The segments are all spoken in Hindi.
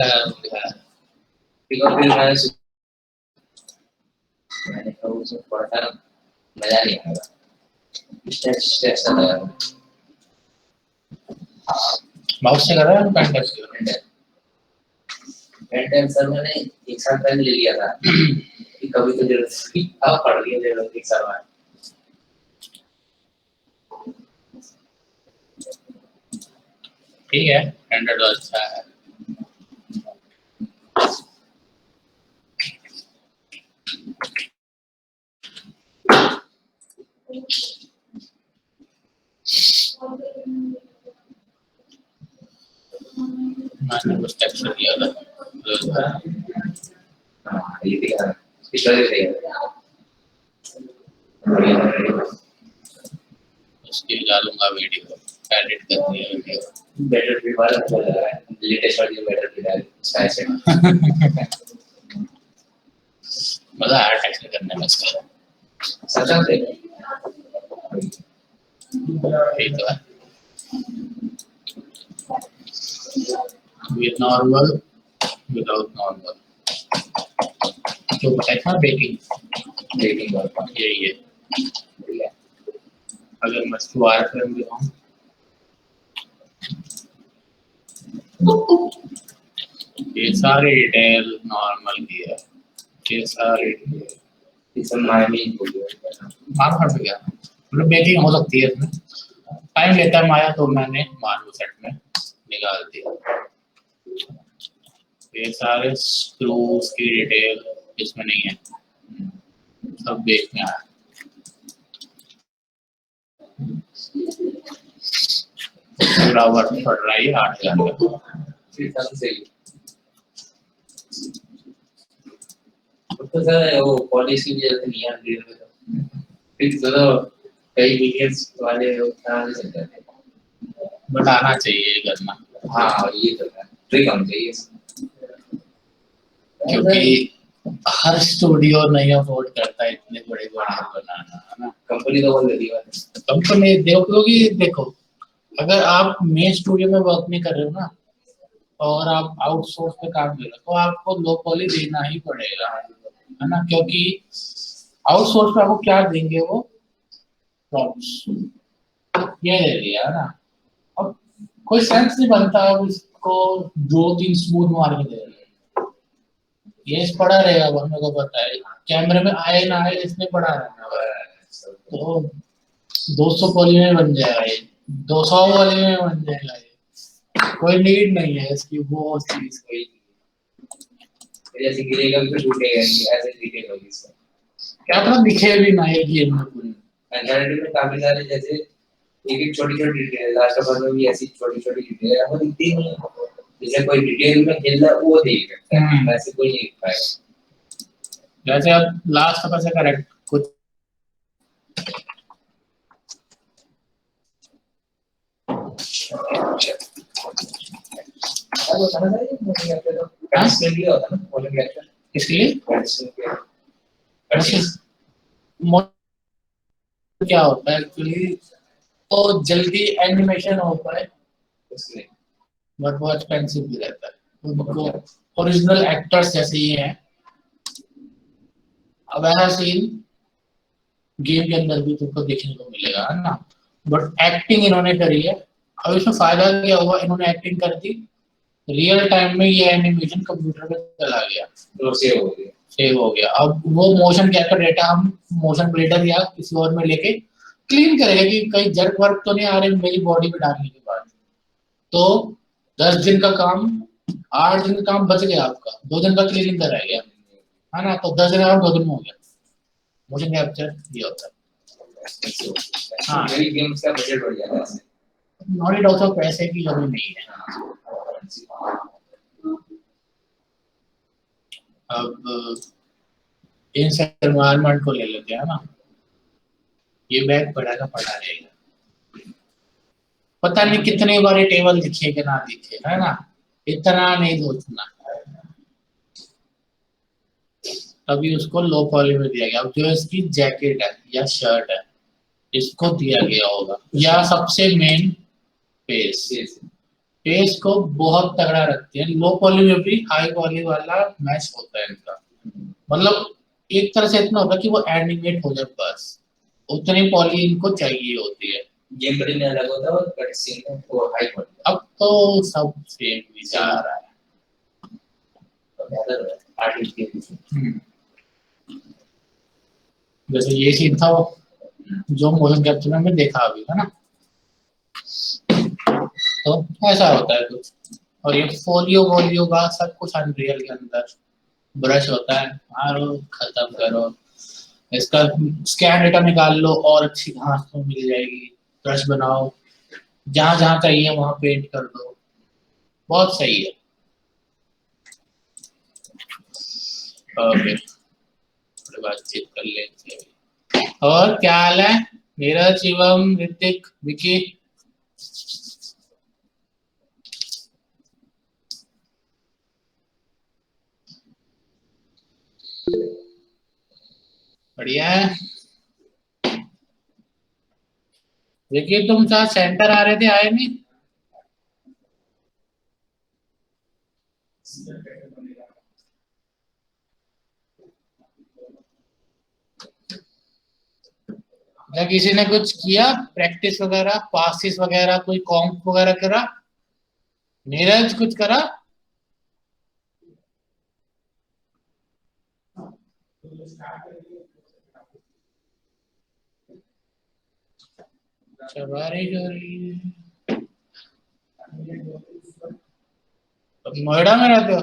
फिर मैंने कहा उसमें थोड़ा सा मजा नहीं आएगा, स्ट्रेस लगा। माउस से कर रहा है पेन टेस्ट सर मैंने एक साल पहले ले लिया था कि कभी तो जरूरत थी, अब पड़ गई है जरूरत एक साल बाद। ठीक है, 100 अच्छा है। मैंने कुछ टेक्स्ट किया था ये दिखा पिछले से उसकी डालूंगा वीडियो, एडिट कर दिया वीडियो। बेटर भी वाला अच्छा लग रहा है, लेटेस्ट ऑडियो बेटर भी डाल स्काई से मजा आया टेक्स्ट करने में इसका। सच में ठीक है, with normal, without normal, तो बताया बेकिंग यही है। अगर मछुआरा फिल्म भी हूँ ये सारे डिटेल नॉर्मल की है, ये सारे इसमें मायने हो गया मार फट गया। मतलब बेकिंग हो सकती है इसमें, टाइम लेता है माया, तो मैंने मार्बल सेट में निकाल दिया। ये सारे स्क्रूज की डिटेल इसमें नहीं है, सब बेक में आया। पूरा वर्क पड़ रहा है 8,000 का। तो सर वो पॉलिसी की वजह से नहीं आ रही है, फिर तो कई वीकेंड्स वाले कहाँ से चल जाते हैं, बट आना चाहिए करना। हाँ ये तो है, ट्रिक हम चाहिए क्योंकि हर स्टूडियो नहीं अफोर्ड करता है इतने बड़े बनाना, है ना। कंपनी तो बोल देती है, कंपनी देखो अगर आप मेन स्टूडियो में वर्क नहीं कर रहे हो ना और आप आउटसोर्स पे काम कर रहे हो तो आपको लो पॉली देना ही पड़ेगा, है ना। क्योंकि आउटसोर्स पे आपको क्या देंगे वो प्रॉम्प्ट्स ये दे दिया, है ना। अब कोई सेंस नहीं बनता अब इसको 2-3 स्मूथ मार के दे रहे हैं, ये पड़ा रहेगा, मेरे को पता है कैमरे में आए ना आए इसमें पड़ा रहना तो 200 पॉली में बन जाएगा, ये 200 वाले में बन जाएगा, ये कोई नीड नहीं है इसकी वो चीज कोई। जैसे गिरेगा भी तो टूटेगा नहीं, ऐसे गिरेगा होगी इसमें क्या पता दिखे भी ना ये गेम में पूरी। एंड्रॉइड में काफी सारे जैसे एक छोटी-छोटी डिटेल, लास्ट ऑफ अस में भी ऐसी छोटी-छोटी डिटेल है, वो दिखती नहीं है। जैसे कोई डिटेल में खेल रहा है वो देख सकता है, वैसे कोई नहीं पाएगा। जैसे अब लास्ट ऑफ अस से करेक्ट कुछ क्या होता है एक्चुअली तो जल्दी एनिमेशन हो पाए बट वो एक्सपेंसिव भी रहता है, उनको ओरिजिनल एक्टर्स जैसे ही हैं। अब ऐसा सीन गेम के अंदर भी तुमको देखने को मिलेगा, है ना। बट एक्टिंग इन्होंने करी है, अब इसमें फायदा क्या हुआ, इन्होंने एक्टिंग कर दी, रियल टाइम में ये एनिमेशन कंप्यूटर पे चला गया तो सेव हो गया। अब वो मोशन कैप्चर डेटा हम मोशन बिल्डर या किसी और में लेके क्लीन करेगा कि कहीं जर्क वर्क तो नहीं आ रहे मेरी बॉडी पे डालने के बाद। तो 10 दिन का काम 8 दिन का काम बच गया आपका, 2 दिन का क्लीनिंग कर रह गया, है ना। तो 10 दिन का 2 दिन में हो गया। मोशन कैप्चर ये होता है। हाँ मेरी गेम्स का बजट बढ़ जाता है, नॉटी डॉग को पैसे की कमी नहीं है। अब इन एनवायरनमेंट को ले लेते हैं ना, ये बैग पड़ा का पड़ा रहेगा, पता नहीं कितने बार ये टेबल दिखे कि ना दिखे, है ना, इतना नहीं सोचना। तभी उसको लो पॉली में दिया गया। अब जो इसकी जैकेट है या शर्ट है इसको दिया गया होगा, या सबसे मेन फेस पेस को बहुत तगड़ा रखती है। लो पॉली में भी हाई पॉली वाला मैच होता है इनका, मतलब एक तरह से इतना होता है कि वो एनिमेट हो जाए, बस उतनी पॉली इनको चाहिए होती है। गेम प्ले में अलग होता है और कट सीन में वो हाई पॉली। अब तो सब सेम ही जा रहा है। जैसे ये सीन था वो जो मोशन कैप्चर में देखा अभी है ना, तो ऐसा होता है कुछ। और ये फोलियो वोलियो का सब कुछ अनरियल के अंदर ब्रश होता है, मारो खत्म करो, इसका स्कैन डेटा निकाल लो और अच्छी घास तो मिल जाएगी, ब्रश बनाओ, जहां जहां चाहिए वहां पेंट कर दो, बहुत सही है। ओके, थोड़ी बातचीत कर लेते हैं। और क्या हाल है नीरज, शिवम, ऋतिक, विकी? बढ़िया है। विकी तुम साथ सेंटर आ रहे थे, आए नहीं? क्या किसी ने कुछ किया प्रैक्टिस वगैरह, पासिस वगैरह, कोई कॉम्प वगैरह करा? नीरज कुछ करा? चबारी चोरी। तुम नोएडा में रहते हो?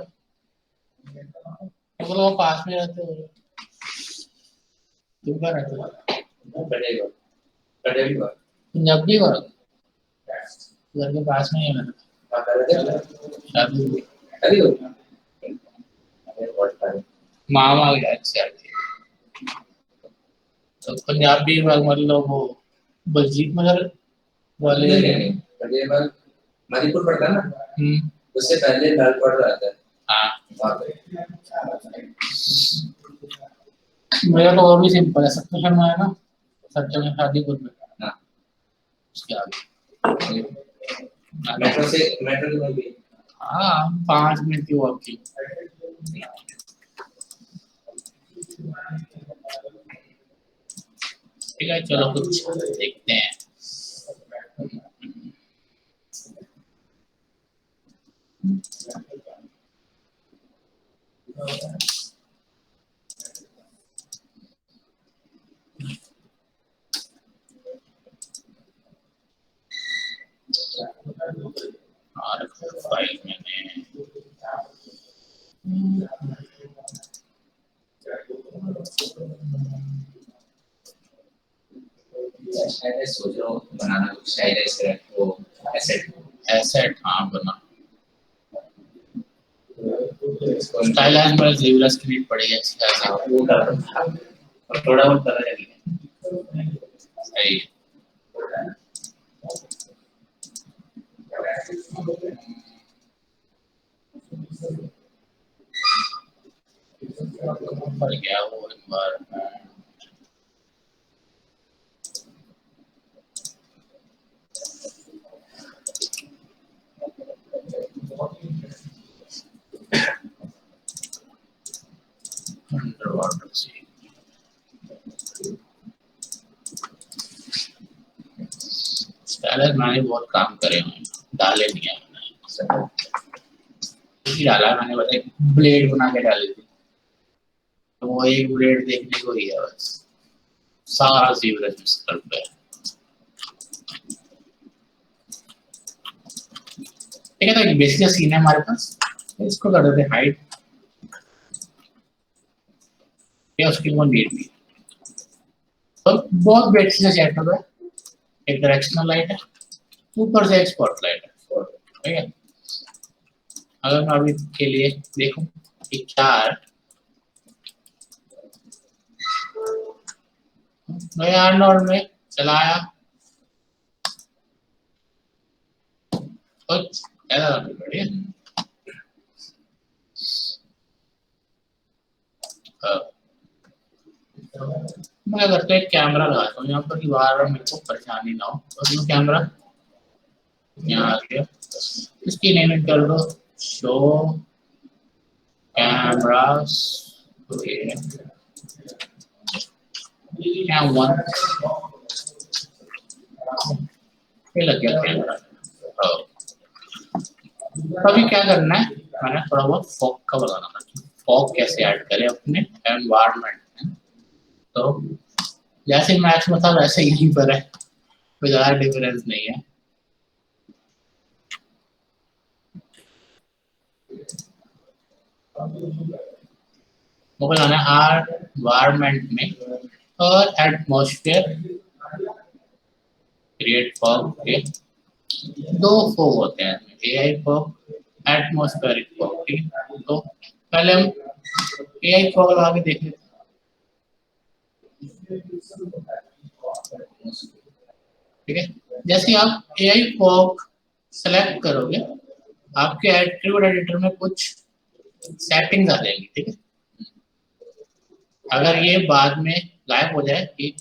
तो पास में रहते हो? तुम कहाँ रहते हो? पंजाबी हो? घर के पास में ही है मेरा। शादी मामा गया। अच्छा तो पंजाबी मतलब वो बलजीत नगर वाले। मणिपुर पड़ता ना, उससे पहले लालगढ़ रहता है। हाँ वहाँ पे। मेरा तो और भी सिंपल है, सत्य शर्मा है ना, सत्य में शादीपुर में। हाँ उसके आगे मेट्रो में भी। हाँ 5 मिनट की वॉक की। ठीक है चलो कुछ देखते हैं। और फाइल मैंने सोच रहा हूँ बनाना कुछ स्टाइलिश वो एसेट। एसेट हाँ बना स्टाइलाइज में जीवरस क्रिएट पड़ेगा इसका। वो कर रहा हूँ और थोड़ा बहुत कर रहा है। सही पड़ गया वो एक बार। अंडरवाटर से स्टाइलर मैंने बहुत काम करे हुए डाले नहीं है मैंने, डाला मैंने बस एक ब्लेड बना के डाली थी, तो वो एक ब्लेड देखने को ही है बस, सारा जीवरस मिस कर पे। ठीक है तो एक बेसिक सीन है हमारे पास, इसको कर देते हाइट या उसकी वो नीड भी। तो बहुत बेसिक से सेट हो गया, एक डायरेक्शनल लाइट है, ऊपर से एक स्पॉटलाइट है। ठीक है अगर मैं अभी के लिए देखूं कि क्या है, मैं आर्नोल्ड में चलाया कुछ ऐसा बढ़िया। मैं अगर तो एक कैमरा लगाता हूँ यहाँ पर कि बार बार मेरे को परेशानी ना हो, और मैं कैमरा यहाँ आ गया इसकी नेमिंग कर दो शो कैमरास कैम वन, ये लग गया कैमरा। अभी क्या करना है, मैंने थोड़ा बहुत फॉग का बताना था, फॉग कैसे ऐड करें अपने एनवायरनमेंट में। तो जैसे मैथ्स में था वैसे यहीं पर है, कोई ज़्यादा डिफरेंस नहीं है। वो बताना है एनवायरनमेंट में और एटमॉस्फेयर क्रिएट फॉग के दो फॉग होते हैं, एआई फॉग, एटमॉस्फेरिक फॉग। ठीक है, तो पहले हम एआई फॉग लगा के देख लेते हैं। ठीक है, जैसे आप एआई फॉग सेलेक्ट करोगे, आपके एट्रीब्यूट एडिटर में कुछ सेटिंग्स आ जाएंगी। ठीक है, अगर ये बाद में गायब हो जाए कि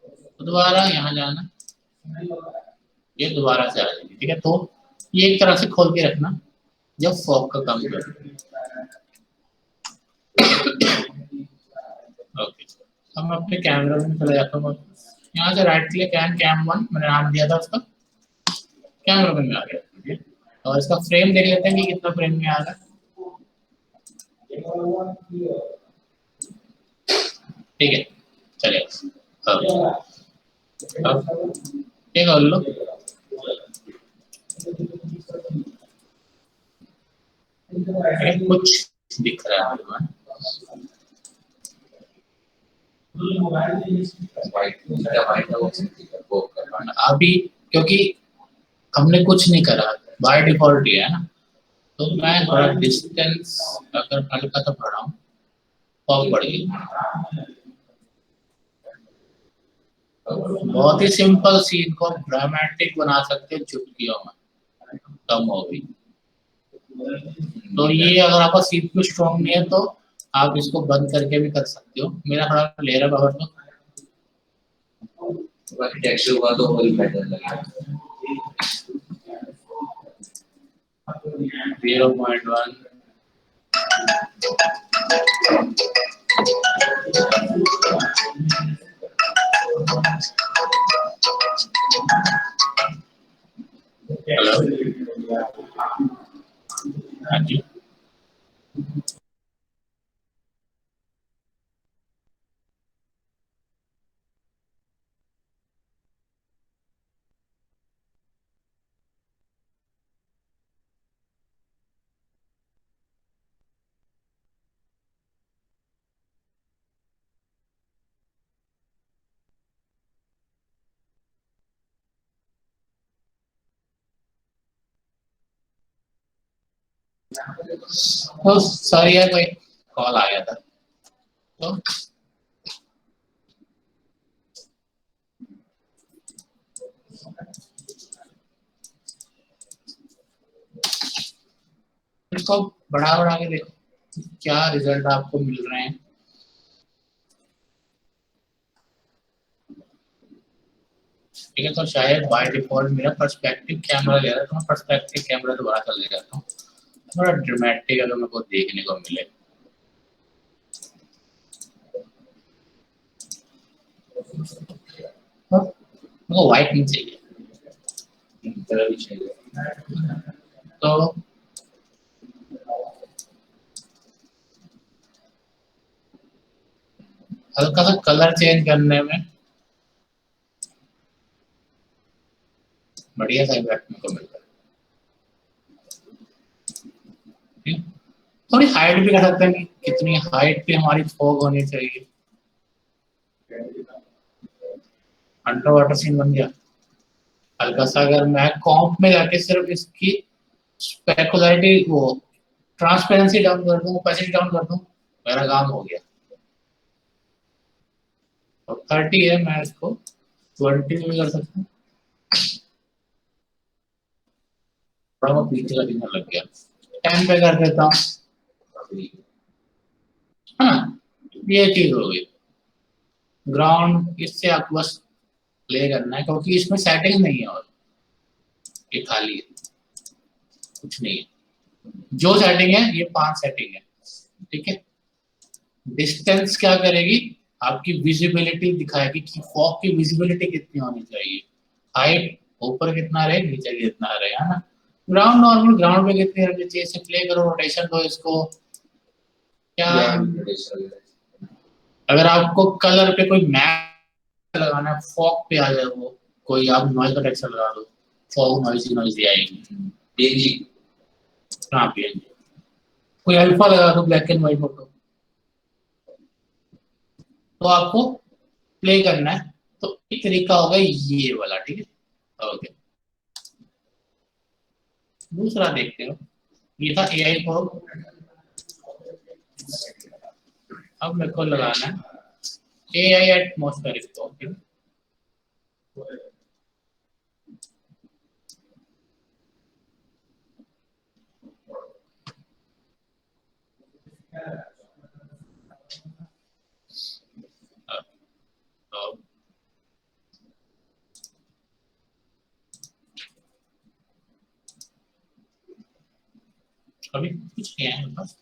तो दोबारा यहाँ जाना, ये दोबारा से आ जाएगी। ठीक है, तो ये एक तरह से खोल के रखना जब फॉग का काम करो। ओके, हम अपने कैमरा में चले जाता हूँ, यहाँ से right click and cam one मैंने नाम दिया था उसका, कैमरा में आ गया। ठीक है, और इसका फ्रेम देख लेते हैं कि कितना फ्रेम में आ रहा है। ठीक है, चलिए अब ये कर लो। कुछ दिख रहा है अभी, क्योंकि हमने कुछ नहीं करा, बाय डिफॉल्ट ही है ना। तो मैं थोड़ा डिस्टेंस अगर हल्का सा बढ़ाऊं तो बढ़ गई। बहुत ही सिंपल सीन को ड्रामेटिक बना सकते हैं चुटकियों में, कम हो गई। तो ये अगर आपका सीपीयू स्ट्रॉन्ग नहीं है तो आप इसको बंद करके भी कर सकते हो। मेरा थोड़ा ले रहा पावर तो बाकी टेक्सचर हुआ तो कोई बेटर लगेगा। 0.1 हेलो, हाँ जी, तो सॉरी यार कोई कॉल आ गया था। तो इसको बढ़ा बढ़ा के देखो क्या रिजल्ट आपको मिल रहे हैं। ठीक है, तो शायद बाय डिफॉल्ट मेरा पर्सपेक्टिव कैमरा ले रहा है, तो मैं पर्सपेक्टिव कैमरा दोबारा कर ले जाता हूँ, थोड़ा ड्रामेटिक अगर मेरे को देखने को मिले। मुझको व्हाइट नहीं चाहिए, भी चाहिए। तो हल्का सा कलर चेंज करने में बढ़िया सा इफेक्ट मेरे को मिलता है। थोड़ी हाइट भी कर सकते हैं कि कितनी हाइट पे हमारी फॉग होनी चाहिए। अंडर वाटर सीन बन गया। हल्का सा अगर मैं कॉम्प में जाके सिर्फ इसकी स्पेकुलरिटी वो ट्रांसपेरेंसी डाउन कर दूं, ओपेसिटी डाउन कर दूं, मेरा काम हो गया। तो 30 है, मैं इसको 20 में कर सकता हूँ। थोड़ा बहुत पीछे का दिखने लग गया, 10 पे कर देता हूँ। हाँ, ये चीज हो गई। ग्राउंड इससे आपको बस प्ले करना है क्योंकि इसमें सेटिंग नहीं है और ये खाली है। कुछ नहीं है। जो सेटिंग है ये 5 सेटिंग है, ठीक है। डिस्टेंस क्या करेगी, आपकी विजिबिलिटी दिखाएगी कि फॉग की विजिबिलिटी कितनी होनी चाहिए, हाइट ऊपर कितना रहे नीचे कितना रहे, है ना। ग्राउंड नॉर्मल ग्राउंड पे कितनी रहनी चाहिए, इसे प्ले करो, रोटेशन दो इसको। क्या अगर आपको कलर पे कोई मैप लगाना है, फॉग पे आ जाए वो, कोई आप नॉइज का टेक्सचर लगा दो, फॉग नॉइजी आएगी। पीएनजी, हाँ पीएनजी, कोई अल्फा लगा दो, ब्लैक एंड व्हाइट फोटो, तो आपको प्ले करना है। तो एक तरीका होगा ये वाला, ठीक है। ओके, दूसरा देखते हो, ये था एआई फॉग। अब मेरे को लगाना है एआई एटमॉस्फेरिक फॉग, ठीक है। अभी कुछ नहीं है बस,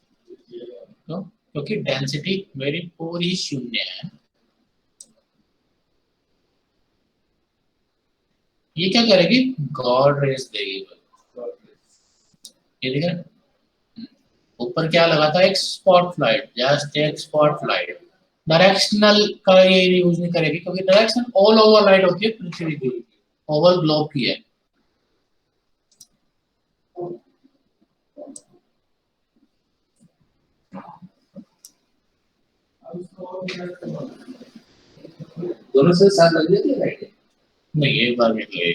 तो क्योंकि डेंसिटी मेरी पूरी शून्य है। ये क्या करेगी, गॉड रेस देगी। ये देखा, ऊपर क्या लगा था, एक स्पॉटलाइट, जस्ट एक स्पॉटलाइट। डायरेक्शनल का ये यूज नहीं करेगी, क्योंकि डायरेक्शन ऑल ओवर लाइट होती है पृथ्वी की, ओवर ग्लोब की है। दोनों से साथ लग जाती है लाइट? नहीं, एक बार में लगेगी,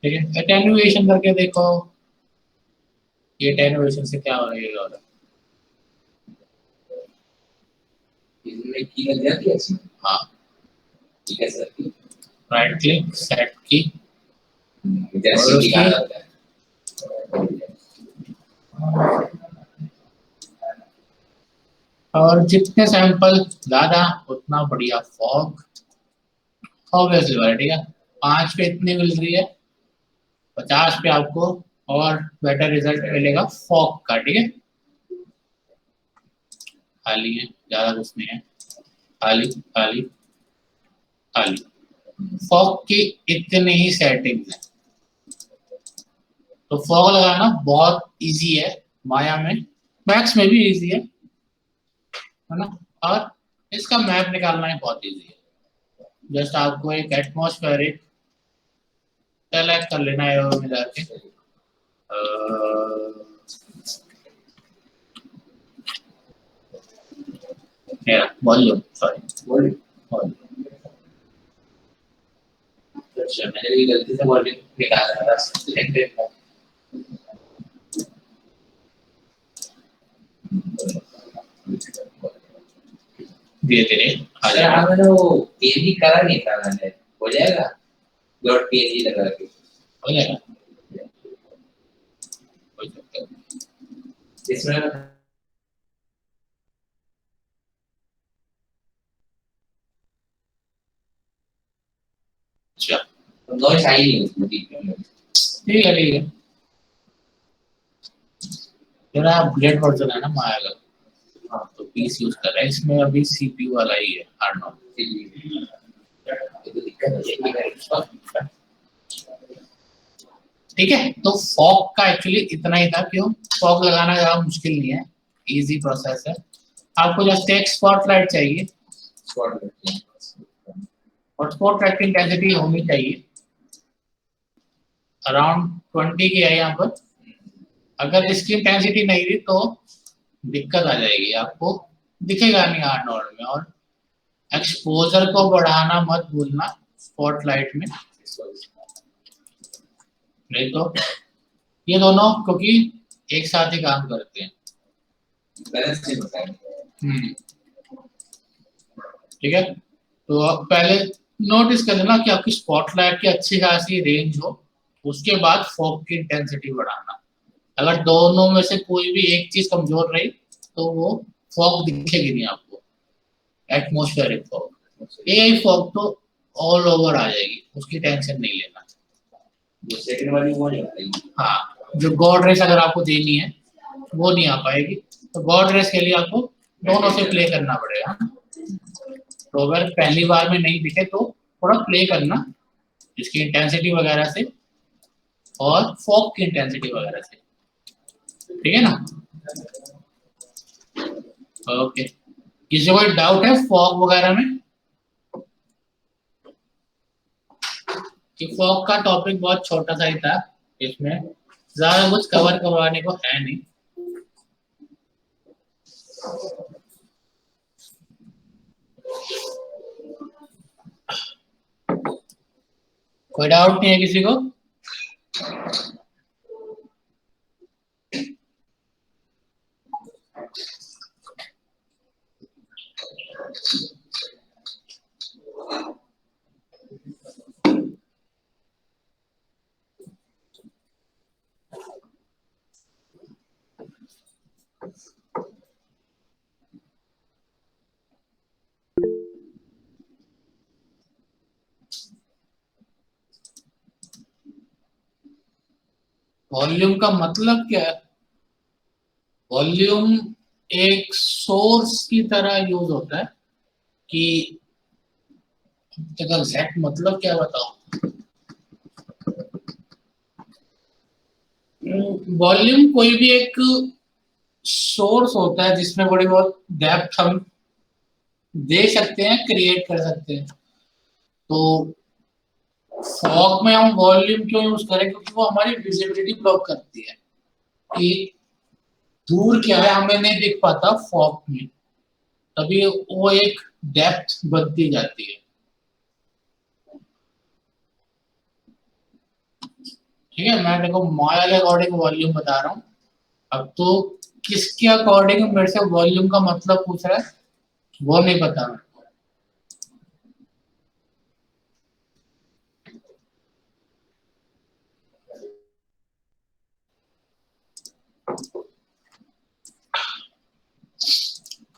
ठीक है। एटेन्युएशन करके देखो, ये एटेन्युएशन से क्या हो रहेगा, इसमें की लग जाती है इसमें? हाँ, ठीक है सर, राइट क्लिक सेट की, जैसे दिखाना होता है। और जितने सैंपल ज्यादा उतना बढ़िया फॉग। ऑब्वियसली बात है, ठीक है। 5 पे इतनी मिल रही है, 50 पे आपको और बेटर रिजल्ट मिलेगा फॉग का, ठीक है। खाली है, ज्यादा कुछ नहीं है, खाली खाली खाली। फॉग की इतनी ही सेटिंग्स है, तो फॉग लगाना बहुत इजी है। माया में, मैक्स में भी इजी है ना। और इसका मैप निकालना ही बहुत इजी है। जस्ट आपको एक एटमॉस्फेरिक सेलेक्ट कर लेना है में जाके, वॉल्यूम, सॉरी वॉल्यूम, अच्छा, मैंने भी गलती से वॉल्यूम निकाला था सिलेक्टेड था। धीरे धीरे आ सर जाएगा। मैंने वो पीएनजी करा नहीं था, मैंने हो जाएगा डॉट पीएनजी लगा के हो जाएगा, हो सकता है। इसमें अच्छा, नॉइस आई नहीं उसमें, ठीक है ठीक है, ठीक है। मेरा अपग्रेड वर्जन है ना माया का, हाँ, तो 20 यूज कर रहा है, इसमें अभी सीपीयू वाला ही है, हार्ड नॉट। तो दिक्कत हो जाएगी। ठीक है, तो फॉग का एक्चुअली इतना ही था। क्यों, फॉग लगाना ज्यादा मुश्किल नहीं है, इजी प्रोसेस है। आपको जस्ट एक स्पॉटलाइट चाहिए, और स्पॉटलाइट की इंटेंसिटी होनी चाहिए अराउंड 20 की है यहाँ पर। अगर इसकी इंटेंसिटी नहीं रही तो दिक्कत आ जाएगी, आपको दिखेगा नहीं हार्ड नोड में। और एक्सपोजर को बढ़ाना मत भूलना स्पॉटलाइट में, नहीं तो ये दोनों क्योंकि एक साथ ही काम करते हैं। बैलेंस नहीं होता है। ठीक है, तो आप पहले नोटिस कर लेना कि आपकी स्पॉटलाइट की अच्छी खासी रेंज हो, उसके बाद फॉग की इंटेंसिटी बढ़ाना। अगर दोनों में से कोई भी एक चीज कमजोर रही तो वो फॉग दिखेगी नहीं आपको, एटमॉस्फेरिक फॉग। एआई फॉग तो ऑल ओवर आ जाएगी, उसकी टेंशन नहीं लेना। जो सेकंड वाली वो नहीं होती। हाँ, जो गॉड रेस अगर आपको देनी है वो नहीं आ पाएगी, तो गॉड रेस के लिए आपको दोनों से प्ले करना पड़ेगा। तो अगर पहली बार में नहीं दिखे तो थोड़ा प्ले करना इसकी इंटेंसिटी वगैरह से और फॉग की इंटेंसिटी वगैरह से, ठीक है ना। ओके, किसी कोई डाउट है फॉग वगैरह में? कि फॉग का टॉपिक बहुत छोटा सा ही था, इसमें ज्यादा कुछ कवर करवाने को है नहीं। कोई डाउट नहीं है किसी को? वॉल्यूम का मतलब क्या है? वॉल्यूम एक सोर्स की तरह यूज होता है कि एग्जैक्ट मतलब क्या बताऊं। वॉल्यूम कोई भी एक सोर्स होता है जिसमें बड़ी बहुत डेप्थ हम दे सकते हैं, क्रिएट कर सकते हैं। तो फॉग में हम वॉल्यूम क्यों यूज करें? क्योंकि वो हमारी विजिबिलिटी ब्लॉक करती है कि दूर क्या है हमें नहीं दिख पाता फॉग में, तभी वो एक डेप्थ बनती जाती है। ठीक है, मैं देखो माया के अकॉर्डिंग वॉल्यूम बता रहा हूँ। अब तो किसके अकॉर्डिंग मेरे से वॉल्यूम का मतलब पूछ रहा है वो नहीं पता मेरे को।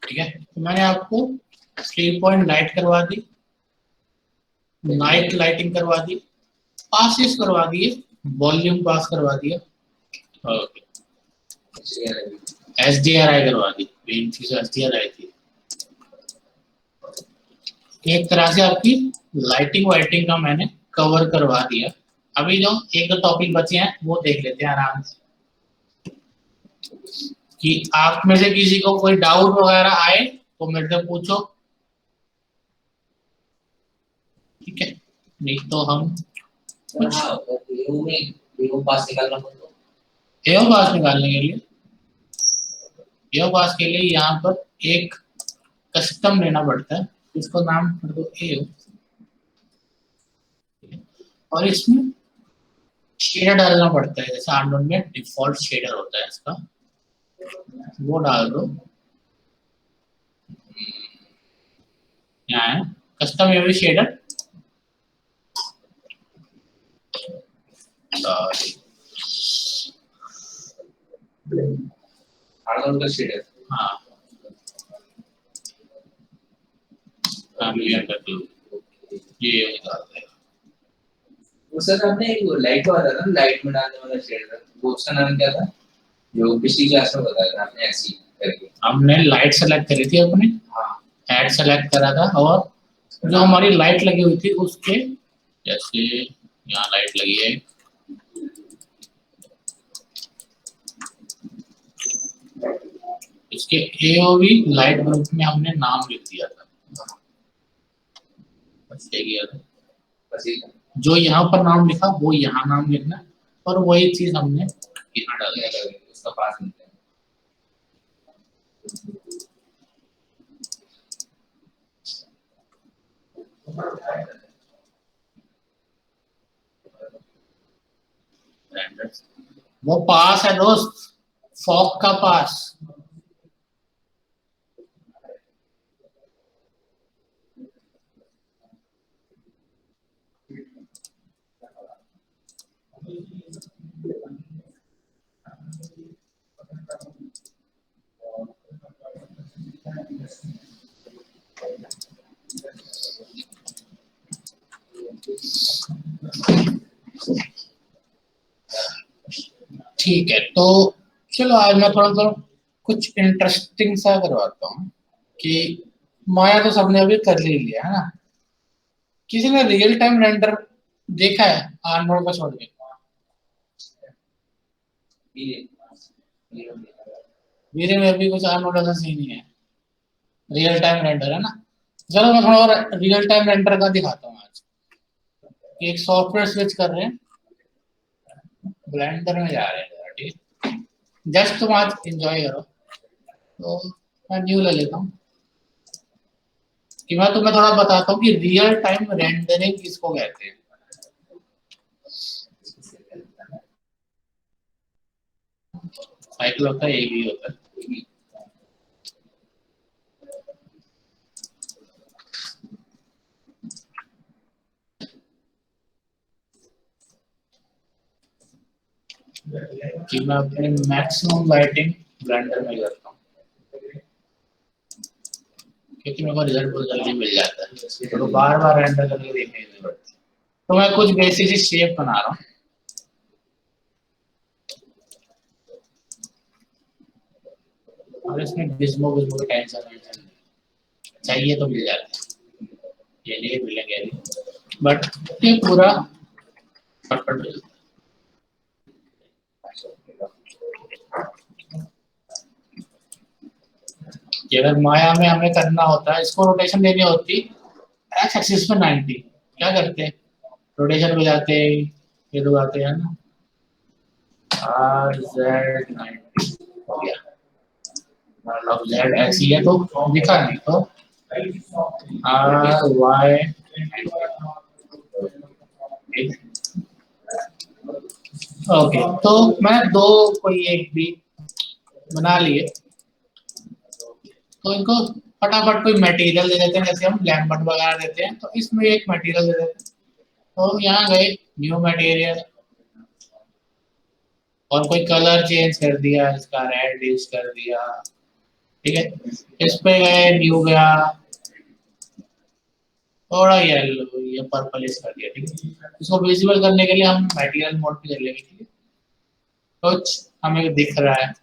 ठीक है, तो मैंने आपको 3 पॉइंट लाइट करवा दी, नाइट लाइटिंग करवा दी, पासिस करवा दिए, वॉल्यूम पास करवा दिया, SDRI करवा दी, मेन चीज SDRI थी। एक तरह से आपकी लाइटिंग वाइटिंग का मैंने कवर करवा दिया। अभी जो एक दो टॉपिक बचे हैं वो देख लेते हैं आराम से, कि आप में से किसी को कोई डाउट वगैरह आए तो मेरे से पूछो, ठीक है, नहीं तो हम कुछ एओ पास निकालने के लिए यहाँ पर एक कस्टम लेना पड़ता है, इसको नाम कर दो एओ, और इसमें शेडर डालना पड़ता है, जैसे आंडोन में डिफॉल्ट शेडर होता है इसका, वो डाल दो। यहाँ है कस्टम एवी शेडर, आंडोन का शेडर। हाँ, कर दो, ये डाल दे। सर आपने एक लाइट वाला था ना, लाइट में डालने वाला शेडर, वो उसका नाम क्या था जो पिछली क्लास में बताया था आपने? ऐसी करके हमने लाइट सेलेक्ट करी थी अपने, हाँ, ऐड सेलेक्ट करा था, और जो हमारी लाइट लगी हुई थी उसके, जैसे यहाँ लाइट लगी है, इसके AOV लाइट ग्रुप में हमने नाम लिख दिया था, बस यही है। बस जो यहाँ पर नाम लिखा वो यहाँ नाम लिखना, और वही चीज हमने यहाँ डाल दिया, उसका पास मिलता है। वो पास है दोस्त, फॉग का पास। ठीक है, तो चलो आज मैं थोड़ा सा कुछ इंटरेस्टिंग सा करवाता हूँ कि माया तो सबने अभी कर ही लिया है ना। किसी ने रियल टाइम रेंडर देखा है आर्नोल्ड का छोड़ के? मेरे में भी कुछ आर्नोल्ड ऐसा सीन ही है, रियल टाइम रेंडर है ना। चलो मैं थोड़ा और रियल टाइम रेंडर का दिखाता हूँ आज। एक सॉफ्टवेयर स्विच कर रहे हैं, ब्लेंडर में जा रहे हैं जरा, ठीक है। जस्ट तुम आज एंजॉय करो, तो मैं न्यू ले लेता हूँ कि मैं तुम्हें थोड़ा बताता हूँ कि रियल टाइम रेंडरिंग किसको कहते हैं। साइकिल होता है, एक ही होता है। कि मैं अपने मैक्सिमम लाइटिंग ब्लेंडर में करता हूँ, क्योंकि मेरे को रिजल्ट बहुत जल्दी मिल जाता है, तो बार बार रेंडर करके देखने की जरूरत है। तो मैं कुछ बेसिक सी शेप बना रहा हूँ। और इसमें बिस्मो बिस्मो का टेंशन नहीं, चाहिए तो मिल जाता है, ये नहीं मिलेंगे बट ये पूरा परफेक्ट मिलता है। कि अगर माया में हमें करना होता है, इसको रोटेशन देनी होती एक्स एक्सिस पे 90, क्या करते हैं, रोटेशन पे जाते हैं, ये लोग आते हैं ना, आर जेड 90 हो गया। मतलब जेड ऐसी है तो दिखा नहीं, तो आर वाई, ओके। तो मैं दो कोई एक भी बना लिए, तो इनको फटाफट कोई मटेरियल दे देते हैं, जैसे हम लैम्बर्ट वगैरह देते हैं, तो इसमें एक मटेरियल दे देते हैं। तो यहाँ गए न्यू मटेरियल, और कोई कलर चेंज कर दिया, इसका रेड यूज कर दिया, ठीक है। इस पे गए न्यू गया, थोड़ा येलो या पर्पलिश कर दिया, ठीक है। इसको विजिबल करने के लिए हम मटेरियल मोड पे कर लेंगे, ठीक है। कुछ हमें दिख रहा है,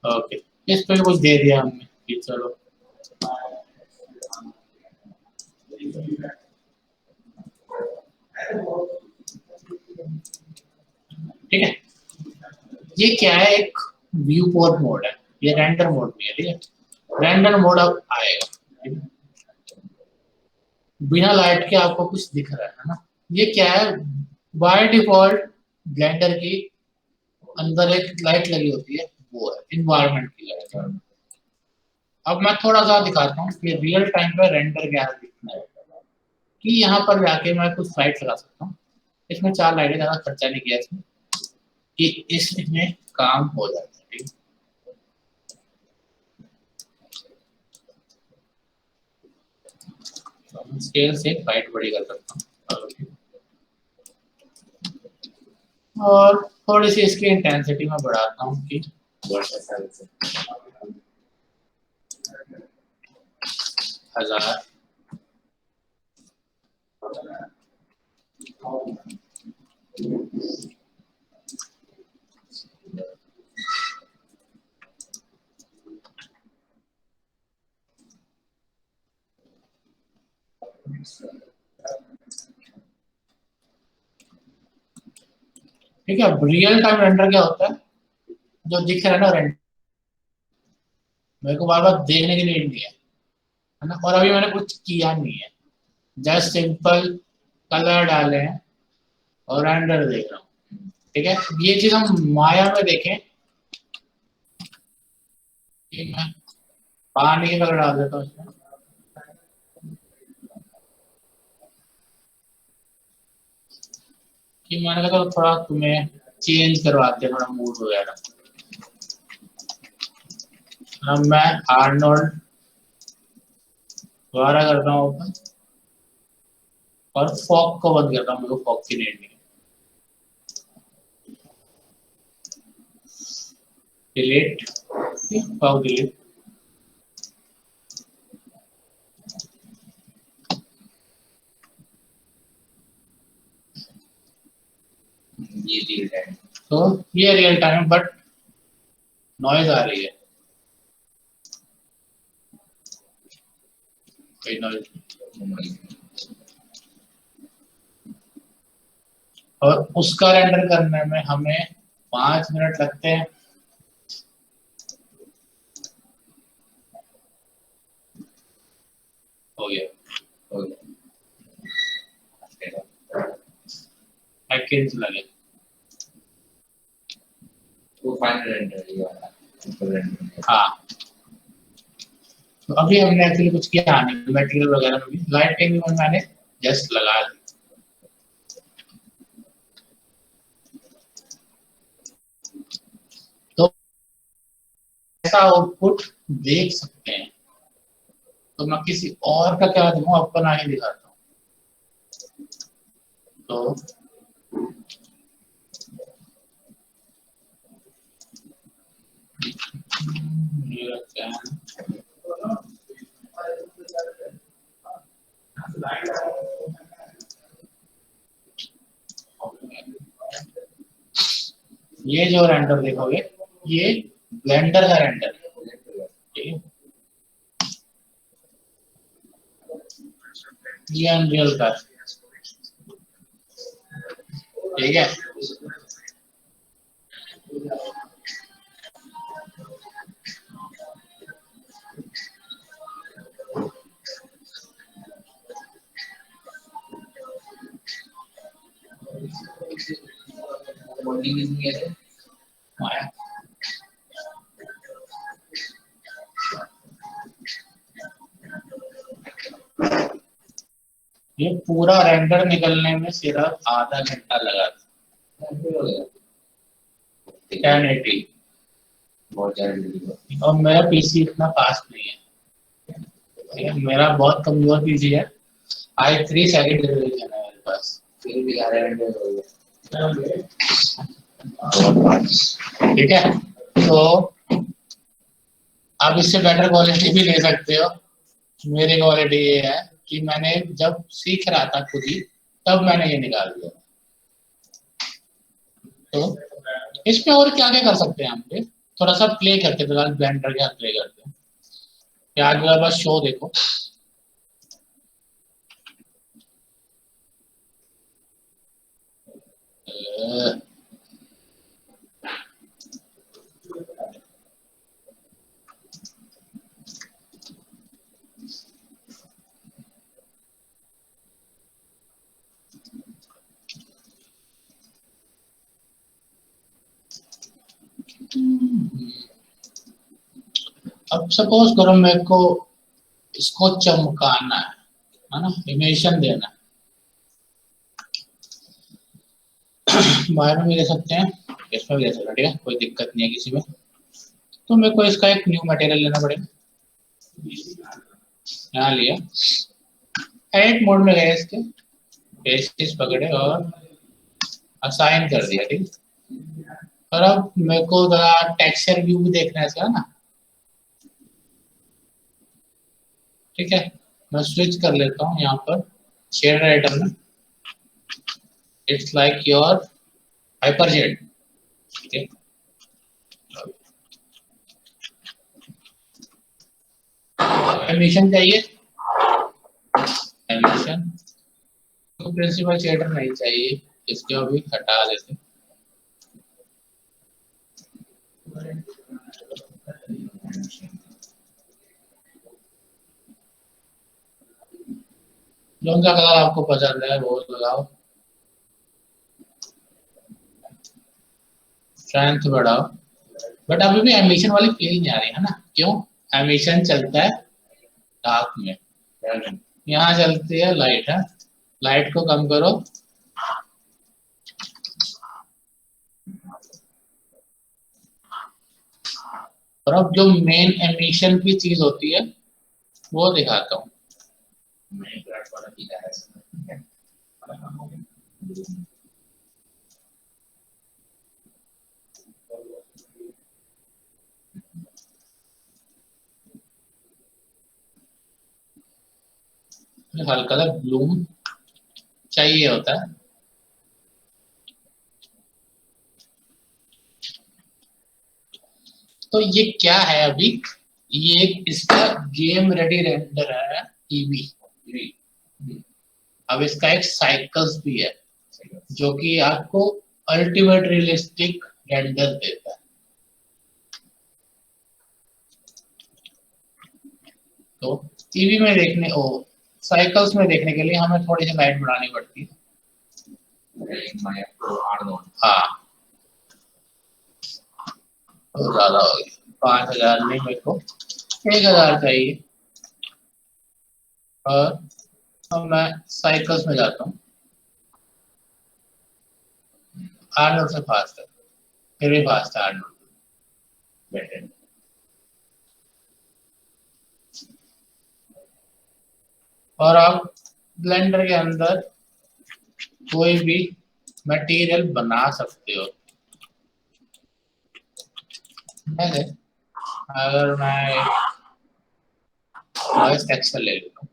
ओके। इस पे कुछ दे दिया हमने कि चलो, ठीक है। ये क्या है, एक व्यू पोर्ट मोड है, ये रेंडर मोड नहीं है, ठीक है। रेंडर मोड अब आएगा, ठीक है? बिना लाइट के आपको कुछ दिख रहा है ना। ये क्या है, बाय डिफॉल्ट ब्लेंडर की अंदर एक लाइट लगी होती है, वो है इन्वायरमेंट की लाइट। अब मैं थोड़ा सा दिखाता हूँ कि रियल टाइम पे रेंडर क्या दिखना है। कि यहाँ पर जाके मैं कुछ लाइट लगा सकता हूँ, इसमें 4 लाइटें, ज्यादा खर्चा नहीं किया इसमें, कि इसमें काम हो जाता है, ठीक है। स्केल से लाइट बड़ी कर सकता हूँ, और थोड़ी सी इसकी इंटेंसिटी में बढ़ाता हूँ कि 1000। ठीक है। रियल टाइम रेंडर क्या होता है, जो दिख रहा है ना रेंडर, मेरे को बार बार देखने के लिए नहीं है ना। और अभी मैंने कुछ किया नहीं है, जस्ट सिंपल कलर डाले हैं और रेंडर देख रहा हूँ, ठीक है। ये चीज हम माया में देखें, कि मैं पानी के कलर डाल देता हूँ इसमें, कि मैंने कहा तो थोड़ा तुम्हें चेंज करवाते हैं, थोड़ा मूड वगैरह। अब मैं आर्नोल्ड दोबारा करता हूँ ओपन, और फॉग को बंद करता हूँ, मेरे को फॉग की नीड नहीं है। Delete, fog delete. ये डील है। तो तो ये रियल टाइम बट नॉइज आ रही है, कोई नॉइज, और उसका रेंडर करने में हमें 5 मिनट लगते हैं। हो गया, हो गया। सेकंड्स लगे। वो फाइनल रेंडर ये वाला रेंडर। हाँ, तो अभी हमने एक्चुअली कुछ किया नहीं, मटेरियल वगैरह में भी लाइटिंग में मैंने जस्ट लगा दी। तो ऐसा आउटपुट देख सकते हैं। तो मैं किसी और का क्या दूँ, अपना ही दिखाता हूँ। तो ये क्या है, ये जो रेंडर देखोगे ये ब्लेंडर का रेंडर है, ये अनरियल का, ठीक है। ये पूरा रेंडर निकलने में सिर्फ आधा घंटा लगा था, 1080, बहुत ज्यादा। और मेरा पीसी इतना फास्ट नहीं है, मेरा बहुत कमजोर पीसी है। i3 सेकंड जनरेशन है मेरे पास, फिर भी 11 घंटे हो गए। ठीक है। तो आप इससे बेटर क्वालिटी भी ले सकते हो। मेरी क्वालिटी ये है कि मैंने जब सीख रहा था खुद ही, तब मैंने ये निकाल दिया। तो इसमें और क्या क्या कर सकते हैं हम पे, थोड़ा सा प्ले करते हैं, फिलहाल ब्लेंडर के साथ प्ले करते हैं। क्या आगे वाला बस शो देखो, अब सपोज करो मेरे को इसको चमकाना है ना, एनिमेशन देना है। बाहर में भी दे सकते हैं, इसमें भी दे सकते हैं, ठीक है, कोई दिक्कत नहीं है किसी में। तो मेरे को इसका एक न्यू मटेरियल लेना पड़ेगा, यहाँ लिया, एडिट मोड में गए, इसके बेसिस पकड़े और असाइन कर दिया, ठीक। और अब मेरे को जरा टेक्सचर व्यू भी देखना है इसका ना, ठीक है। मैं स्विच कर लेता हूँ यहाँ पर शेडर राइटर में, इट्स लाइक योर हाइपरजेट, ठीक है। एनिमेशन चाहिए, एनिमेशन तो प्रिंसिपल शेडर नहीं चाहिए, इसको अभी हटा देते। जो सा कलर आपको पसंद है वो लगाओ, स्ट्रेंथ बढ़ाओ, बट अभी भी एनिमेशन वाली फील नहीं आ रही है ना, क्यों? एनिमेशन चलता है डार्क में, यहाँ चलती है लाइट, है लाइट को कम करो, और अब जो मेन एनिमेशन की चीज होती है वो दिखाता हूँ। हल्का सा ब्लूम चाहिए होता है, तो ये क्या है अभी, ये इसका गेम रेडी रेंडर है ईवी। अब इसका एक साइकिल्स भी है जो कि आपको अल्टीमेट रियलिस्टिक रेंडर देता है। तो टीवी में देखने ओ साइकिल्स में देखने के लिए हमें थोड़ी सी लाइट बढ़ानी पड़ती है। हाँ तो ज्यादा हो गई, 5000 नहीं, मेरे को 1000 चाहिए। और अब मैं साइकिल्स में जाता हूँ, आर्नल्ड से फास्ट है, फिर भी फास्ट है आर्नल्ड बेटर। और आप ब्लेंडर के अंदर कोई भी मटेरियल बना सकते हो। अगर मैं नॉइस टेक्सचर ले लेता हूँ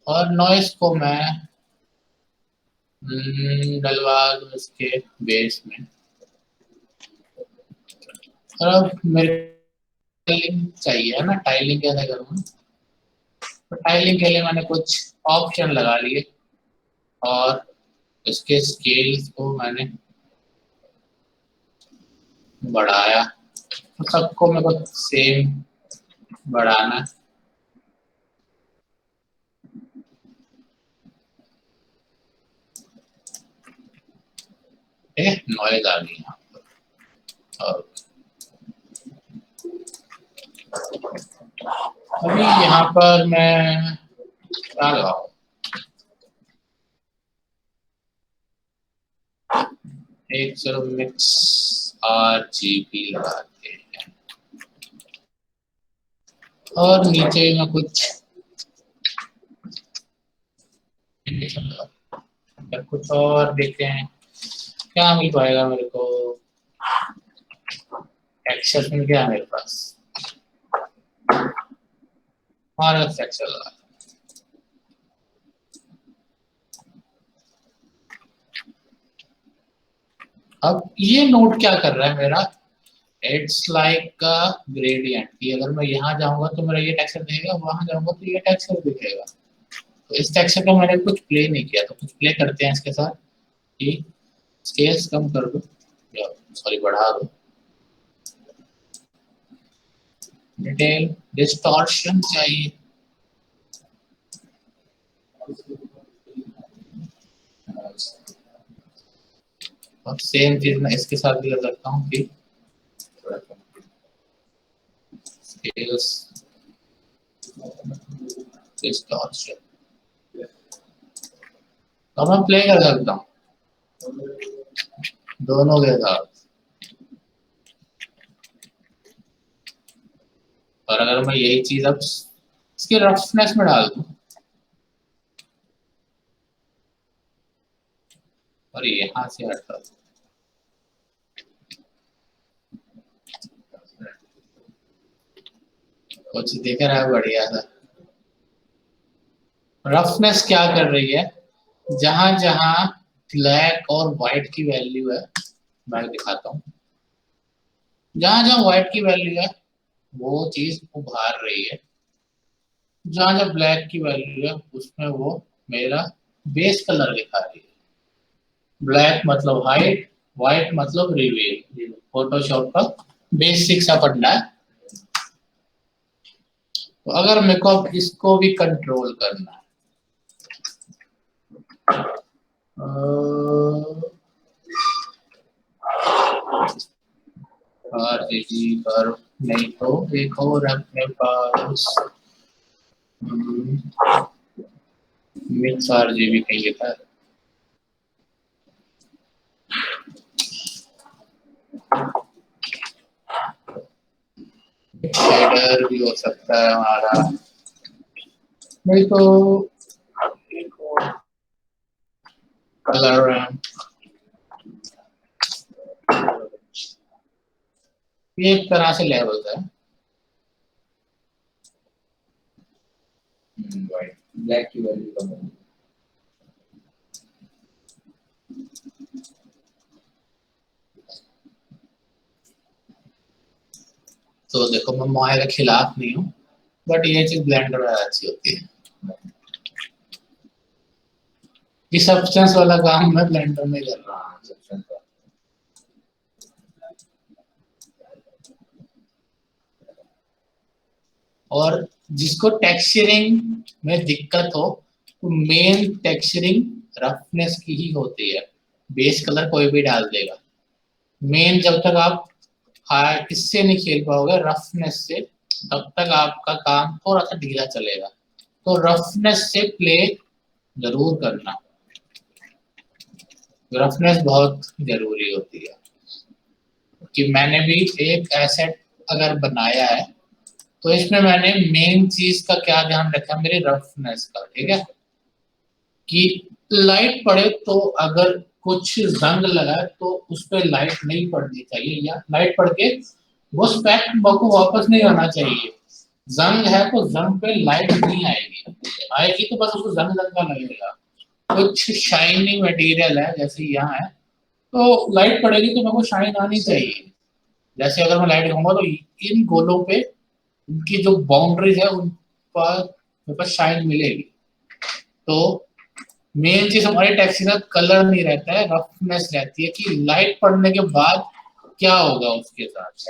और नॉइस को मैं डलवा दूँ इसके बेस में। और अब मेरे टाइलिंग चाहिए है ना, टाइलिंग कैसे करूँ? तो टाइलिंग के लिए मैंने कुछ ऑप्शन लगा लिए और इसके स्केल्स को मैंने बढ़ाया, तो सबको मेरे को सेम बढ़ाना है। नॉइज आ गई यहाँ पर। और अभी यहाँ पर मैं क्या लगाऊँ? एक चलो मिक्स RGB लगाते हैं और नीचे में कुछ और देखते हैं क्या मिल पाएगा मेरे को। टेक्सचर मिल गया मेरे पास और टेक्सचर लगा। अब ये नोट क्या कर रहा है मेरा, इट्स लाइक अ ग्रेडियंट कि अगर मैं यहाँ जाऊंगा तो मेरा ये टेक्सचर दिखेगा, वहां जाऊंगा तो ये टेक्सचर दिखेगा। तो इस टेक्सचर को मैंने कुछ प्ले नहीं किया, तो कुछ प्ले करते हैं इसके साथ कि स्केल्स कम कर दो या सॉरी बढ़ा दो, डिटेल डिस्टॉर्शन चाहिए। और सेम चीज मैं इसके साथ भी कर सकता हूँ कि स्केल्स डिस्टॉर्शन, तो मैं प्ले कर सकता हूँ दोनों के साथ। और अगर मैं यही चीज अब इसकी रफनेस में डाल दूं और यहाँ से हटा दूं, कुछ दिख रहा है बढ़िया सा। रफनेस क्या कर रही है, जहां जहां ब्लैक और व्हाइट की वैल्यू है, मैं दिखाता हूँ, जहां जहां व्हाइट की वैल्यू है वो चीज उभार रही है, जहां जहां ब्लैक की वैल्यू है उसमें वो मेरा बेस कलर दिखा रही है। ब्लैक मतलब हाइट, व्हाइट मतलब रिवील। फोटोशॉप का बेसिक सा पढ़ना है। तो अगर मेरे को अब इसको भी कंट्रोल करना है, RGB पर नहीं तो एक और अपने पास मिक्स RGB कहीं लिखा है। शेडर भी हो सकता है हमारा, नहीं तो एक और कलर ये एक तरह से लेवल है। ब्लैक की वैल्यू कम होगी। तो देखो मैं मोए के खिलाफ नहीं हूँ, बट ये चीज ब्लेंडर में अच्छी होती है। ये सब्सटेंस वाला काम मैं ब्लेंडर में कर रहा हूँ। और जिसको टेक्सचरिंग में दिक्कत हो तो मेन टेक्सचरिंग रफनेस की ही होती है। बेस कलर कोई भी डाल देगा, मेन जब तक आप इससे नहीं खेल पाओगे रफनेस से, तब तक आपका काम थोड़ा सा ढीला चलेगा। तो रफनेस से प्ले जरूर करना, रफनेस बहुत जरूरी होती है। कि मैंने भी एक एसेट अगर बनाया है तो इसमें मैंने मेन चीज का क्या ध्यान रखा, मेरे रफनेस का, ठीक है। कि लाइट पड़े तो अगर कुछ जंग लगा है तो उस पर लाइट नहीं पड़नी चाहिए, या लाइट पड़ के वो स्पेक्ट को वापस नहीं आना चाहिए। जंग है तो जंग पे लाइट नहीं आएगी, आएगी तो बस उसको जंग जंग का लगेगा। कुछ शाइनिंग मटेरियल है जैसे यहाँ है तो लाइट पड़ेगी तो मेरे को शाइन आनी चाहिए। जैसे अगर मैं लाइट दिखाऊंगा तो इन गोलों पे उनकी जो बाउंड्रीज है उन पर मेरे को शाइन मिलेगी। तो मेन चीज हमारी टैक्सी का कलर नहीं रहता है, रफनेस रहती है कि लाइट पड़ने के बाद क्या होगा उसके साथ।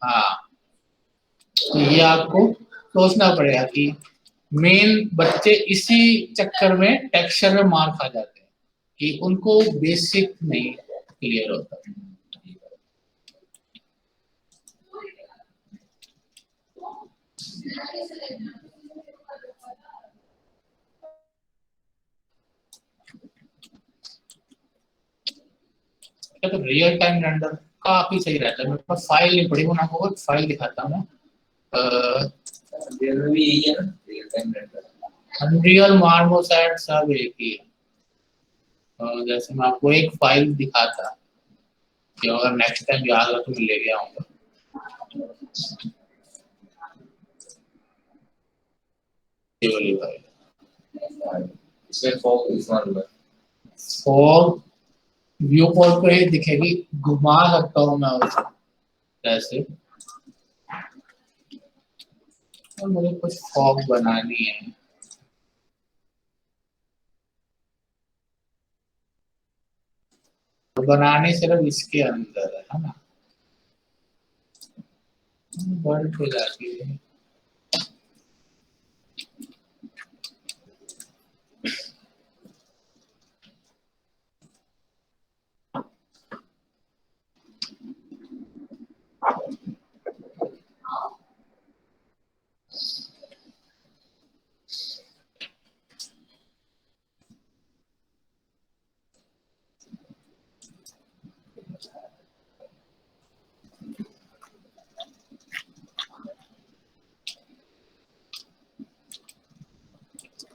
हाँ, तो ये आपको सोचना पड़ेगा कि मेन बच्चे इसी चक्कर में टेक्सचर में मार खा जाते हैं कि उनको बेसिक नहीं क्लियर होता। तो रियल टाइम रेंडर काफी सही रहता है। मेरे पास फाइल नहीं पड़ी, मैं आपको फाइल दिखाता हूँ। अनरियल मार्मोसैट सब एक ही है। जैसे मैं आपको एक फाइल दिखाता कि अगर नेक्स्ट टाइम याद हो तो मैं लेके आऊंगा। ये वाली फाइल इसमें फॉग इस्तेमाल हुआ है। फॉग व्यू पोर्ट पे ही दिखेगी, घुमा सकता हूँ मैं उसको ऐसे। और मुझे कुछ फॉग बनानी है, तो बनाने सिर्फ इसके अंदर है ना। वर्ल्ड पे जाती है,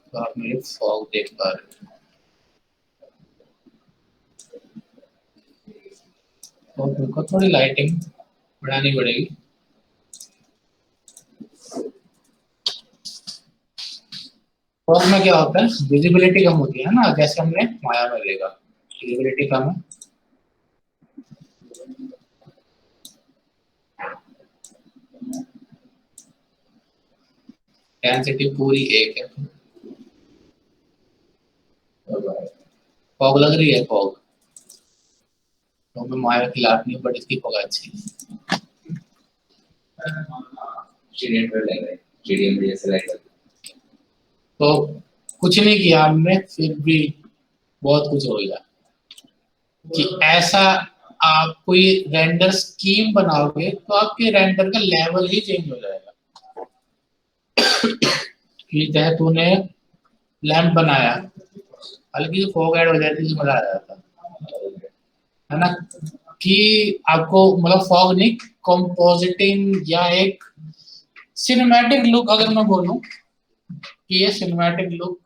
तो आप मेरे फॉग देख पा रहे हो। तो मेरे को थोड़ी लाइटिंग बढ़ानी पड़ेगी। फॉग में क्या होता है, विजिबिलिटी कम होती है ना, जैसे हमने माया में देखा विजिबिलिटी कम है। डेंसिटी पूरी एक है। फॉग लग रही है फॉग, तो मैं माया के खिलाफ नहीं, बट इसकी फॉग अच्छी है। तो कुछ नहीं किया हमने, फिर भी बहुत कुछ हो गया। कि ऐसा आप कोई रेंडर स्कीम बनाओगे तो आपके रेंडर का लेवल ही चेंज हो जाएगा। कि चाहे तूने लैंप बनाया, हल्की सी फॉग ऐड हो जाती है, मजा आ जाता है ना। कि आपको मतलब फॉग नहीं, कंपोजिटिंग या एक सिनेमैटिक लुक, अगर मैं बोलूं कि ये सिनेमैटिक लुक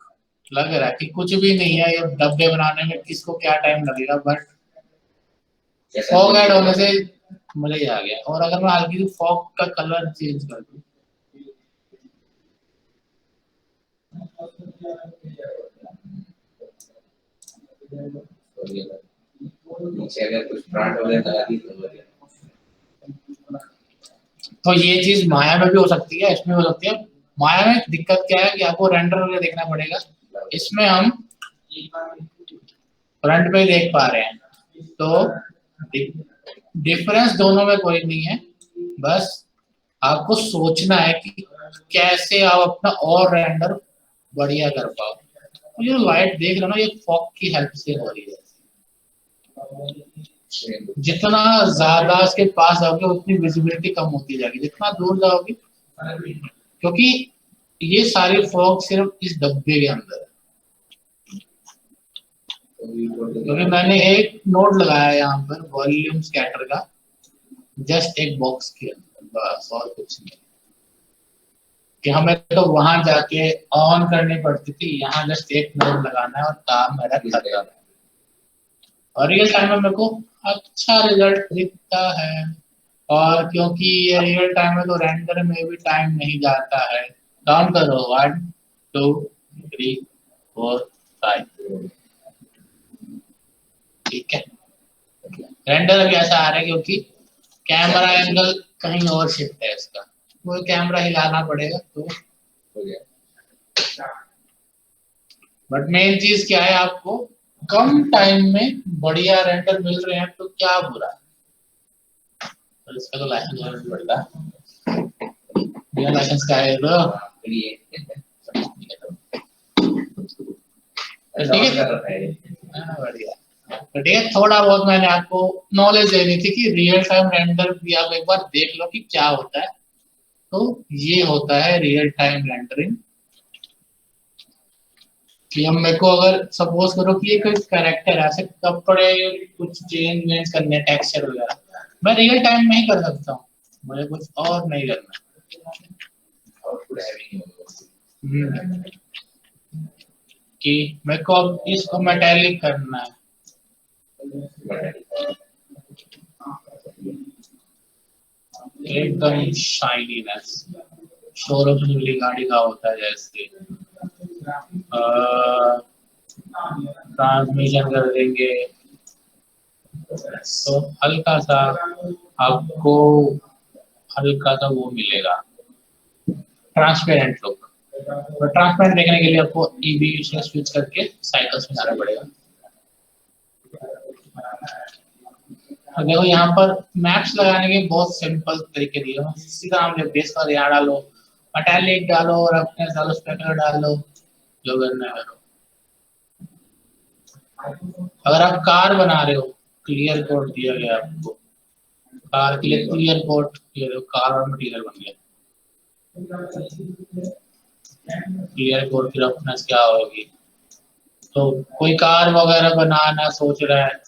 लग रहा है कि कुछ भी नहीं है, ये डब्बे बनाने में किसको क्या टाइम लगेगा, बट फॉग ऐड होने से मजा ही आ गया। और अगर मैं हल्की सी फॉग का कलर चेंज कर दूं, नीचे अगर कुछ प्लांट वगैरह लगा दी तो बढ़िया। तो ये चीज माया में भी हो सकती है, इसमें हो सकती है। माया में दिक्कत क्या है कि आपको रेंडर करके देखना पड़ेगा, इसमें हम फ्रंट पे देख पा रहे हैं, तो डिफरेंस दोनों में कोई नहीं है, बस आपको सोचना है कि कैसे आप अपना और रेंडर बढ़िया कर पाओ। तो ये लाइट देख रहे हो ना, ये फॉग की हेल्प से हो रही है। जितना ज्यादा इसके पास जाओगे उतनी विजिबिलिटी कम होती जाएगी, जितना दूर जाओगे, क्योंकि ये सारी फॉग सिर्फ इस डब्बे के अंदर है। क्योंकि मैंने एक नोड लगाया यहाँ पर वॉल्यूम स्कैटर का, जस्ट एक बॉक्स के अंदर, बस और कुछ नहीं। कि हमें तो वहां जाके ऑन करनी पड़ती थी, यहाँ जस्ट एक नोड लगाना है और काम मेरा कर जाना है, और रियल टाइम में मेरे को अच्छा रिजल्ट दिखता है। और क्योंकि ये रियल टाइम में तो रेंडर में भी टाइम नहीं जाता है। काउंट करो, 1 2 3 4 5, ठीक है। रेंडर अभी ऐसा आ रहा है क्योंकि कैमरा एंगल कहीं और शिफ्ट है इसका, वो कैमरा हिलाना पड़ेगा तो हो गया। बट मेन चीज क्या है, आपको कम टाइम में बढ़िया रेंडर मिल रहे हैं तो क्या बुरा है। तो इसका तो लाइसेंस लेना पड़ता है, बिना लाइसेंस का है तो ठीक है। बढ़िया, तो ठीक है। थोड़ा बहुत मैंने आपको नॉलेज देनी थी कि रियल टाइम रेंडर भी आप एक बार देख लो कि क्या होता है। तो ये होता है रियल टाइम रेंडरिंग। कि हम मेरे को अगर सपोज करो कि ये कोई कैरेक्टर है, ऐसे कपड़े कुछ चेंज वेंज करने, टेक्सचर वगैरह, मैं रियल टाइम में ही कर सकता हूँ, मुझे कुछ और नहीं करना। कि मेरे को अब इसको मेटालिक करना है, एकदम शाइनीनेस, शोरूम से मिली गाड़ी का होता है जैसे। ट्रांसमिशन कर देंगे तो हल्का सा आपको हल्का सा वो मिलेगा, ट्रांसपेरेंट लुक। तो ट्रांसपेरेंट देखने के लिए आपको ईबी से स्विच करके साइकिल्स में जाना पड़ेगा। और देखो यहाँ पर मैप्स लगाने के बहुत सिंपल तरीके दिए हैं, सीधा आप जब बेस कर यहाँ डालो, मेटालिक डालो और अपने डालो, स्पेक्टर डालो, जो करना है करो। अगर आप कार बना रहे हो, क्लियर कोड दिया गया आपको, कार के लिए क्लियर कोड, ये देखो कार और मटेरियल बन गया। क्लियर कोड की रफनेस क्या होगी, तो कोई कार वगैरह बनाना सोच रहा है,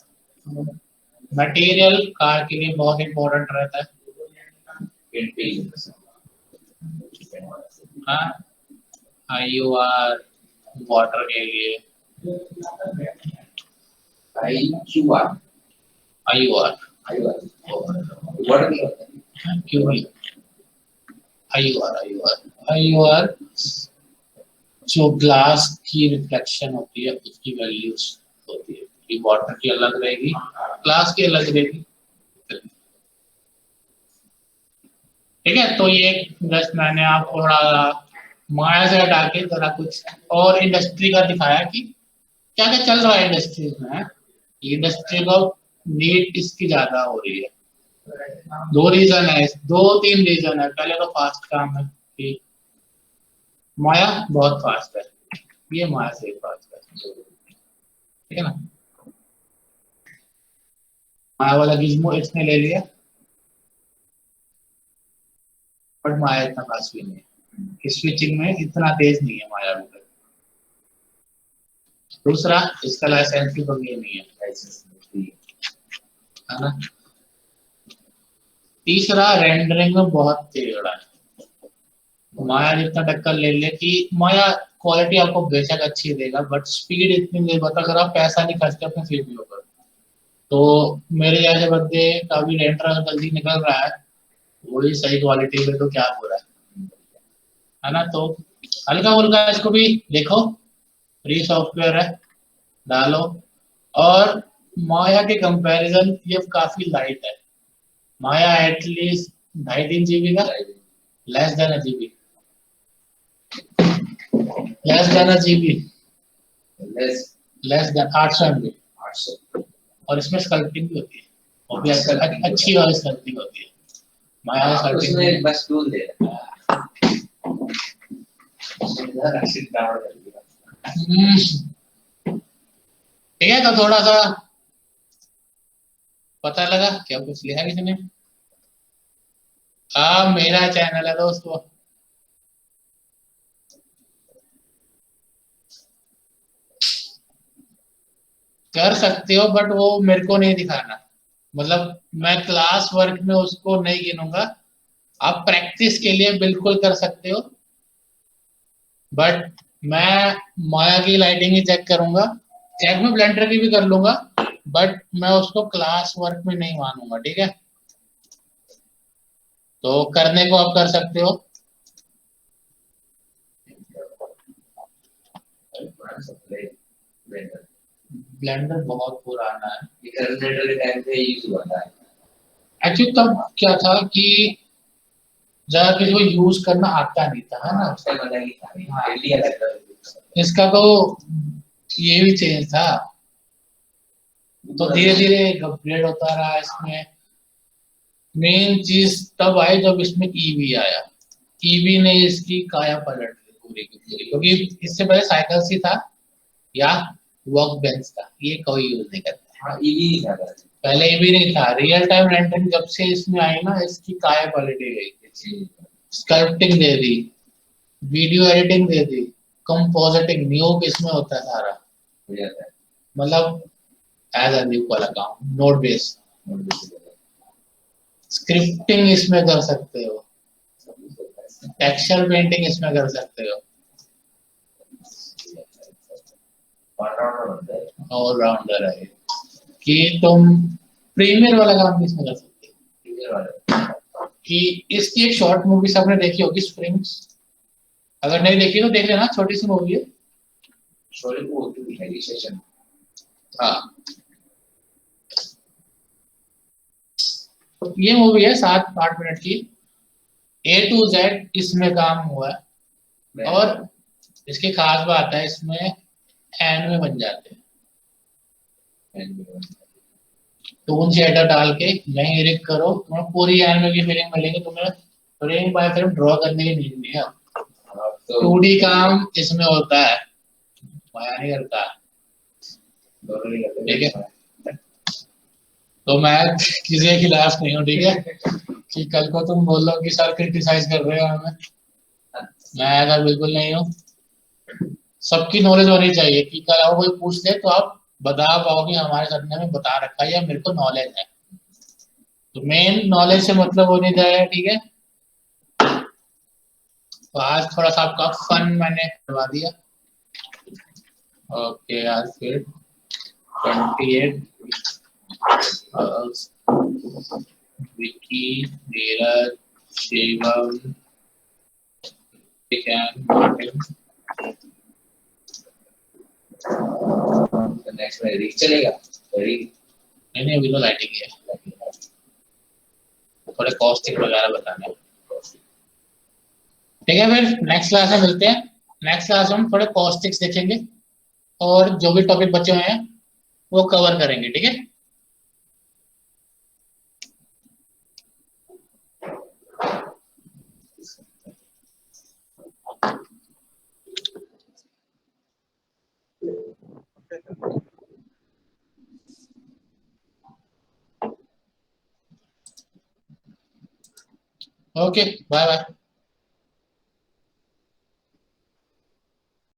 मटेरियल कार के लिए बहुत इंपॉर्टेंट रहता है। हाँ, IUR वाटर के लिए, IUR जो ग्लास की रिफ्लेक्शन होती है उसकी वैल्यूज होती है, कि वाटर की अलग रहेगी, ग्लास की अलग रहेगी, ठीक है। तो ये जस्ट मैंने आपको थोड़ा माया से हटा के जरा कुछ और इंडस्ट्री का दिखाया कि क्या क्या चल रहा है इंडस्ट्रीज में। इंडस्ट्री को नीड इसकी ज्यादा हो रही है, 2 रीजन है, 2-3 रीजन है। पहले तो फास्ट काम है कि माया बहुत फास्ट है, ये माया से फास्ट है, ठीक है ना। माया वाला गिज्मो इसने ले लिया, बट माया इतना फास्ट भी नहीं है, स्विचिंग में इतना तेज नहीं है माया में। दूसरा, इसका लाइसेंस भी बंगे नहीं है ना। तीसरा, रेंडरिंग में बहुत तेज है, माया जितना टक्कर ले ले कि माया क्वालिटी आपको बेशक अच्छी देगा, बट स्पीड इतनी नहीं बता। अगर आप पैसा नहीं खर्चते अपने सीपीयू पर, तो मेरे जैसे बंदे का भी रेंडर जल्दी निकल रहा है, वही सही क्वालिटी में, तो क्या हो रहा है ना। तो हल्का फुल्का इसको भी देखो, फ्री सॉफ्टवेयर है, डालो। और माया के कंपैरिजन ये काफी लाइट है, माया एटलीस्ट 2.5-3 GB का, less than GB, less than GB, less than 800 MB। 800। और इसमें स्कल्पटिंग भी होती है, और भी अच्छी वाली स्कल्पटिंग होती है। माया स्कल्पटिंग उसमें बस टूल दे ठीक है। तो थोड़ा सा पता लगा क्या कुछ लिखा किसी ने। मेरा चैनल है दोस्तों, कर सकते हो, बट वो मेरे को नहीं दिखाना। मतलब मैं क्लास वर्क में उसको नहीं गिनूंगा। आप प्रैक्टिस के लिए बिल्कुल कर सकते हो, बट मैं माया की लाइटिंग ही चेक करूंगा। चेक में ब्लेंडर की भी कर लूंगा, बट मैं उसको क्लास वर्क में नहीं मानूंगा, ठीक है। तो करने को आप कर सकते हो। ब्लेंडर बहुत पुराना है, टर्मिनेटर के टाइम पे यूज हुआ था। एक्चुअली तब क्या था कि ज्यादा किसी को यूज करना आता नहीं था, है ना। उसका अलग ही था, हाँ। आइडिया अलग था। इसका तो ये भी चेंज था, तो धीरे धीरे अपग्रेड होता रहा इसमें। मेन चीज तब आई जब इसमें ईवी आया। ईवी ने इसकी काया पलट दी पूरी की पूरी, क्योंकि इससे पहले साइकिल ही था या वर्क बेंच था, ये कोई यूज नहीं करता। हाँ, ईवी नहीं था पहले ईवी नहीं था। रियल टाइम रेंडरिंग जब से इसमें आई ना, इसकी काया पलटी गई। स्कल्पटिंग दे दी, वीडियो एडिटिंग दे दी, कंपोजिटिंग न्यूक इसमें होता है सारा, हो जाता है। मतलब एज अ न्यूक वाला काम, नोड बेस। स्क्रिप्टिंग इसमें कर सकते हो, टेक्सचर पेंटिंग इसमें कर सकते हो, ऑलराउंडर है कि तुम प्रीमियर वाला काम भी इसमें कर सकते हो। कि इसकी एक शॉर्ट मूवी आपने देखी होगी, स्प्रिंग्स। अगर नहीं देखी तो देख लेना, छोटी सी मूवी है। हाँ, तो ये मूवी है 7-8 मिनट की, A to Z इसमें काम हुआ है। और इसकी खास बात है, इसमें एंड में बन जाते हैं। टून शेडर डाल के यहीं रिक करो, तुम्हें पूरी एनिमे की फीलिंग मिलेगी। तुम्हें फ्रेम बाय फ्रेम ड्रॉ करने की नीड नहीं है। 2D काम इसमें होता है, माया नहीं करता, ठीक है। तो मैं किसी के खिलाफ नहीं हूँ, ठीक है, कि कल को तुम बोल लो कि सर क्रिटिसाइज कर रहे हो हमें। मैं ऐसा बिल्कुल नहीं हूँ। सबकी नॉलेज होनी चाहिए कि कल कोई पूछ ले तो आप बता पाओ कि हमारे सर ने हमें बता रखा है या मेरे को नॉलेज है। तो मेन नॉलेज से मतलब होने चाहिए, ठीक है। तो आज थोड़ा सा आपका फन मैंने करवा दिया। ओके, आज फिर 28 विकी, नीरज, शिवम, मार्टिन। नेक्स्ट में रीच चलेगा। नहीं, अभी तो लाइटिंग है, थोड़े कॉस्टिंग वगैरह बताने। ठीक है, फिर नेक्स्ट क्लास में मिलते हैं। नेक्स्ट क्लास में हम थोड़े कॉस्टिक्स देखेंगे और जो भी टॉपिक बचे हुए हैं वो कवर करेंगे, ठीक है। Okay, bye bye.